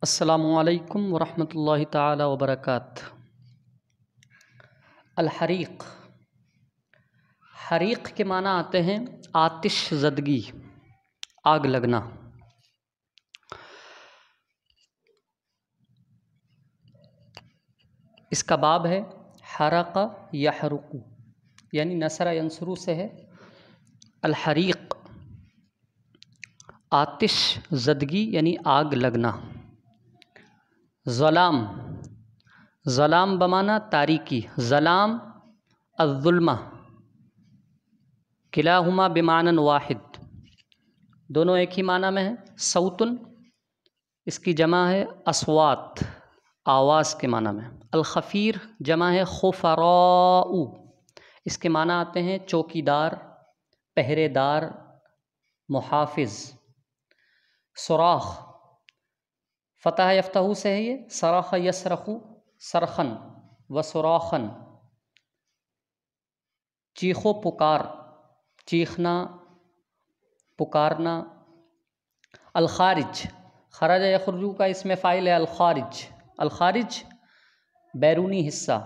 السلام علیکم ورحمۃ اللہ تعالی وبرکاتہ۔ الحریق، حریق کے معنی آتے ہیں آتش زدگی، آگ لگنا۔ اس کا باب ہے حرق یحرق، یعنی نصر ینصرو سے ہے۔ الحریق آتش زدگی یعنی آگ لگنا۔ ظلام، ظلام بمعنی تاریکی، ظلام الظلمہ، کلاہما بمعنی واحد، دونوں ایک ہی معنی میں ہیں۔ صوتن، اس کی جمع ہے اصوات، آواز کے معنی میں۔ الخفیر جمع ہے خفراء، اس کے معنی آتے ہیں چوکیدار، پہرے دار، محافظ۔ صراخ، فتح یفتح سے ہے یہ، صرخ یصرخ صرخن و صراخن، چیخو پکار، چیخنا، پکارنا۔ الخارج، خرج یخرجو کا اسم فاعل ہے الخارج، الخارج بیرونی حصہ۔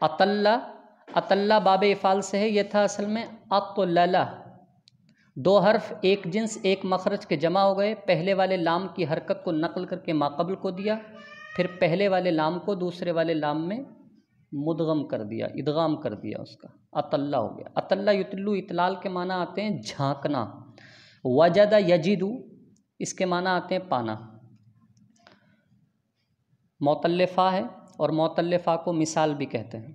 اطلّ، اطلّ باب افعال سے ہے، یہ تھا اصل میں اطللہ، دو حرف ایک جنس ایک مخرج کے جمع ہو گئے، پہلے والے لام کی حرکت کو نقل کر کے ماقبل کو دیا، پھر پہلے والے لام کو دوسرے والے لام میں مدغم کر دیا، ادغام کر دیا، اس کا اطلّ ہو گیا۔ اطلّ یطلّ اطلال کے معنی آتے ہیں جھانکنا۔ وجد یجد، اس کے معنی آتے ہیں پانا۔ معتل فا ہے، اور معتل فا کو مثال بھی کہتے ہیں،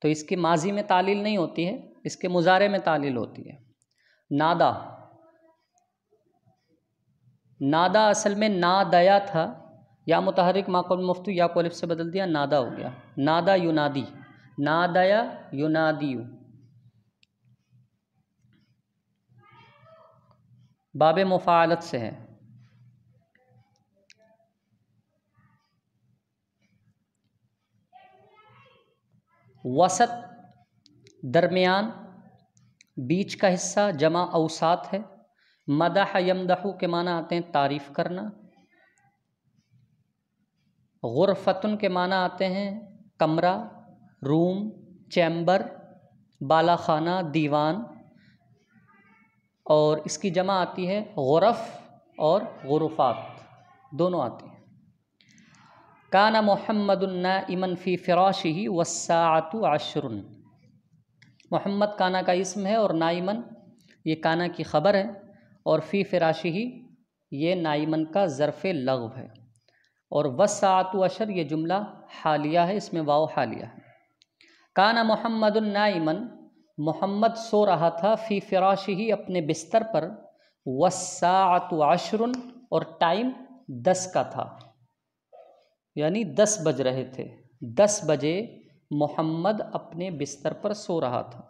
تو اس کی ماضی میں تعلیل نہیں ہوتی ہے، اس کے مضارع میں تعلیل ہوتی ہے۔ نادا، نادا اصل میں نادیا تھا، یا متحرک ما قبل مفتو یا کو الف سے بدل دیا، نادا ہو گیا۔ نادا ینادی، نادیا ینادی، باب مفاعلت سے ہے۔ وسط، درمیان، بیچ کا حصہ، جمع اوساط ہے۔ مدح یمدح کے معنی آتے ہیں تعریف کرنا۔ غرفتن کے معنی آتے ہیں کمرہ، روم، چیمبر، بالا خانہ، دیوان، اور اس کی جمع آتی ہے غرف اور غرفات، دونوں آتی ہیں۔ کان محمد نائما فی فراشہ والساعۃ 10، محمد کانا کا اسم ہے، اور نائمن یہ کانا کی خبر ہے، اور فی فراشہ یہ نائمن کا ظرف لغو ہے، اور والساعۃ 10 یہ جملہ حالیہ ہے، اس میں واو حالیہ ہے۔ کانا محمد نائما، محمد سو رہا تھا، فی فراشہ اپنے بستر پر، والساعۃ 10 اور ٹائم 10 کا تھا، یعنی 10 بج رہے تھے، 10 بجے محمد اپنے بستر پر سو رہا تھا۔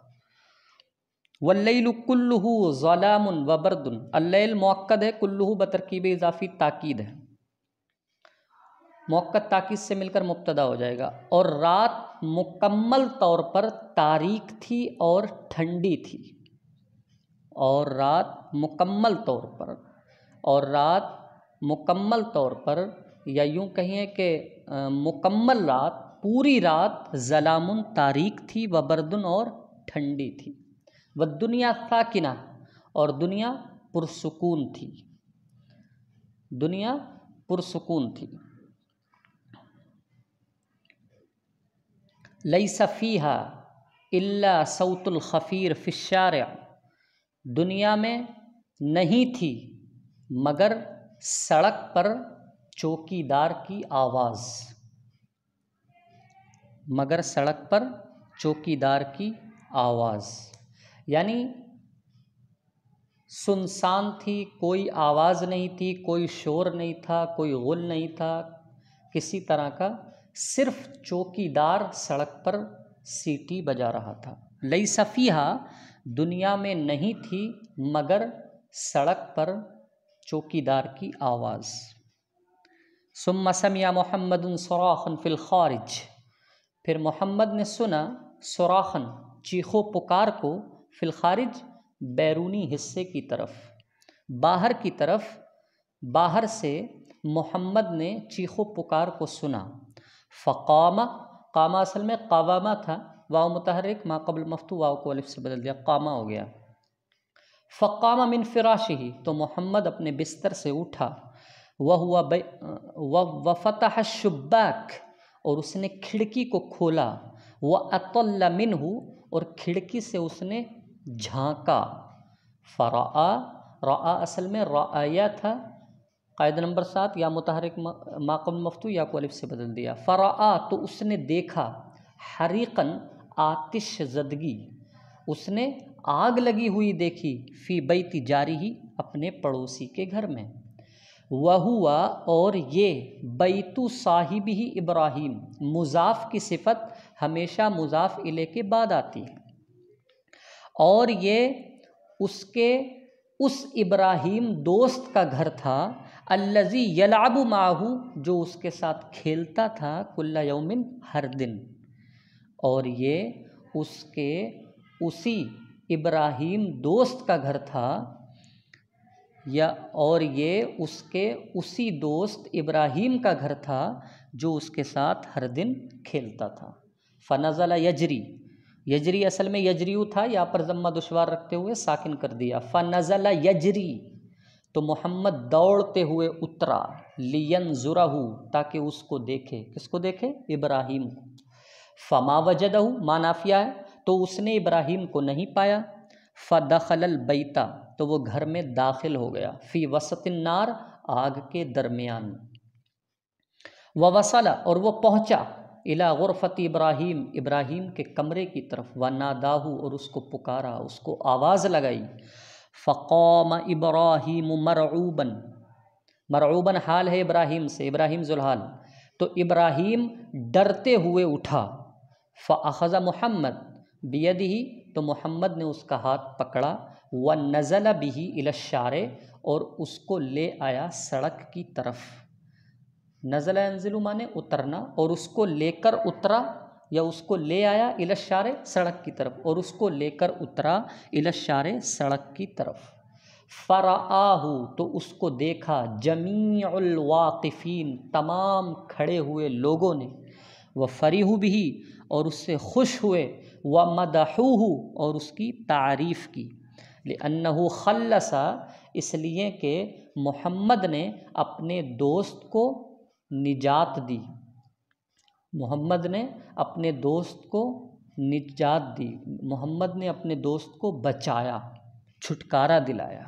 واللیل کلہ ظلام وبرد، اللیل مؤکد ہے، کلہ بترکیب اضافی تاکید ہے، مؤکد تاکید سے مل کر مبتدا ہو جائے گا، اور رات مکمل طور پر تاریک تھی اور ٹھنڈی تھی، اور رات مکمل طور پر، اور رات مکمل طور پر، یا یوں کہیں کہ مکمل رات، پوری رات، ظلام تاریک تھی، وبردن اور ٹھنڈی تھی، والدنیا ساکنہ اور دنیا پرسکون تھی، دنیا پرسکون تھی۔ لیس فیہا الا صوت الخفیر فی الشارع، دنیا میں نہیں تھی مگر سڑک پر چوکیدار کی آواز، مگر سڑک پر چوکیدار کی آواز، یعنی سنسان تھی، کوئی آواز نہیں تھی، کوئی شور نہیں تھا، کوئی غل نہیں تھا کسی طرح کا، صرف چوکیدار سڑک پر سیٹی بجا رہا تھا۔ لیس فیہا دنیا میں نہیں تھی مگر سڑک پر چوکیدار کی آواز۔ ثم سمع محمد صراخا فی الخارج، پھر محمد نے سنا صراخا چیخو پکار کو، فی الخارج بیرونی حصے کی طرف، باہر کی طرف، باہر سے محمد نے چیخ و پکار کو سنا، فقام، قامہ اصل میں قوامہ تھا، واو متحرک ما قبل مفتوح واو کو الف سے بدل دیا، قامہ ہو گیا۔ فقام من فراشہ، تو محمد اپنے بستر سے اٹھا، وفتح الشباک، اور اس نے کھڑکی کو کھولا، وَأَطَلَّ مِنْهُ، اور کھڑکی سے اس نے جھانکا، فرآ، رآ اصل میں رآیا تھا، قاعدہ نمبر 7 یا متحرک ما قبل مفتوح یا کو الف سے بدل دیا، فرآ، تو اس نے دیکھا، حریقاً، آتش زدگی، اس نے آگ لگی ہوئی دیکھی، فی بیت جارہ، اپنے پڑوسی کے گھر میں، وہوا، اور یہ بیت صاحبہ ابراہیم، مضاف کی صفت ہمیشہ مضاف الیہ کے بعد آتی ہے، اور یہ اس ابراہیم دوست کا گھر تھا، الذی یلعب معہ، جو اس کے ساتھ کھیلتا تھا، کل یوم، ہر دن، اور یہ اسی ابراہیم دوست کا گھر تھا، اور یہ اسی دوست ابراہیم کا گھر تھا جو اس کے ساتھ ہر دن کھیلتا تھا۔ فنزل یجری، یجری اصل میں یجریو تھا، یہاں پر ضمہ دشوار رکھتے ہوئے ساکن کر دیا، فنزل یجری، تو محمد دوڑتے ہوئے اترا، لینظرہ، تاکہ اس کو دیکھے، کس کو دیکھے؟ ابراہیم کو، فما وجدہ، ما نافیہ ہے، تو اس نے ابراہیم کو نہیں پایا، فدخل البیت، تو وہ گھر میں داخل ہو گیا، فی وسط النار، آگ کے درمیان، ووصل، اور وہ پہنچا، الی غرفت ابراہیم، ابراہیم کے کمرے کی طرف، وناداہ، اور اس کو پکارا، اس کو آواز لگائی، فقام ابراہیم مرعوباً، مرعوباً حال ہے ابراہیم سے، ابراہیم ذوالحال، تو ابراہیم ڈرتے ہوئے اٹھا، فاخذ محمد بیدہ، تو محمد نے اس کا ہاتھ پکڑا، ونزل بہ الی الشارع، اور اس کو لے آیا سڑک کی طرف، نزل ینزل مانے اترنا، اور اس کو لے کر اترا، یا اس کو لے آیا الی الشارع، سڑک کی طرف، اور اس کو لے کر اترا الی الشارع، سڑک کی طرف، فرآہ، تو اس کو دیکھا، جمیع الواقفین، تمام کھڑے ہوئے لوگوں نے، وفرحوا بہ، اور اس سے خوش ہوئے، ومدحوہ، اور اس کی تعریف کی، لأنہ خلص، اس لیے کہ محمد نے اپنے دوست کو نجات دی، محمد نے اپنے دوست کو نجات دی، محمد نے اپنے دوست کو بچایا، چھٹکارا دلایا۔